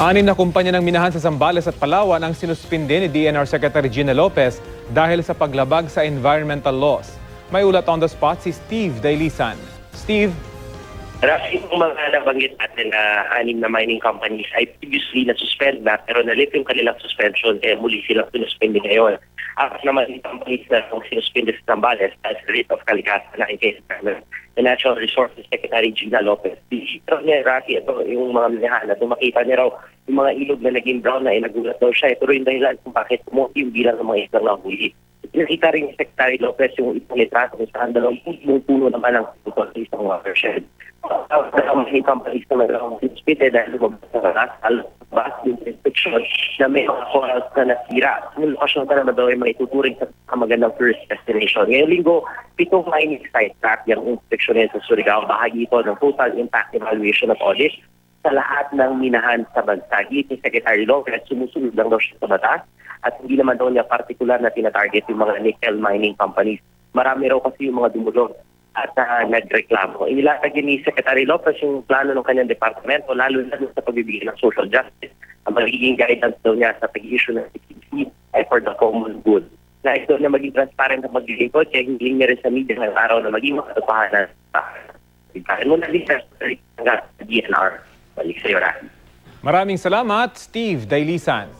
Anim na kumpanya ng minahan sa Zambales at Palawan ang sinuspinde ni DENR Secretary Gina Lopez dahil sa paglabag sa environmental laws. May ulat on the spot si Steve Dailisan. Steve? Marami yung mga nabanggit natin na anim na mining companies ay previously na-suspend na pero na-lift yung kanilang suspension kaya muli silang sinuspende ngayon. Apat naman yung companies na sinuspende sa Zambales as a rate of kalikasan na in case the Natural Resources Secretary Gina Lopez. Dito niya, Rafi, ito yung mga minahan na makita niya raw yung mga ilog na naging brown na nagulat daw siya. Ito rin dahilan kung bakit umuti yung bilang ng mga islang nahuli. Nakita rin ni Secretary Lopez yung itong litrato kung saan 20 puno naman ang puto sa isang watershed. Mga companies na mayroong sinuspinde dahil lumabas na bas yung inspection na may mga corals na nasira. Yung lokasyon ka naman daw ay may tuturing sa magandang tourist destination. Ngayong linggo, 7 mining site track yung inspection sa Surigao. Bahagi ito ng total impact evaluation of audit sa lahat ng minahan sa bansa. Ni Secretary Lopez, sumusunod lang daw siya sa batas at hindi naman daw niya partikular na tinatarget yung mga nickel mining companies. Marami raw kasi yung mga dumulog at nagreklamo. Inilatag ni Secretary Lopez yung plano ng kanyang departamento, lalo na sa pagbibigay ng social justice. Ang magiging guidance daw niya sa pag-issue ng CCC ay for the common good. Nais daw na maging transparent ang maglilingkod, kaya hindi niya rin sa media ng araw na maging makatotohanan. Muna din sa DNR. Balik sa iyo, Rafi. Maraming salamat, Steve Dailisan.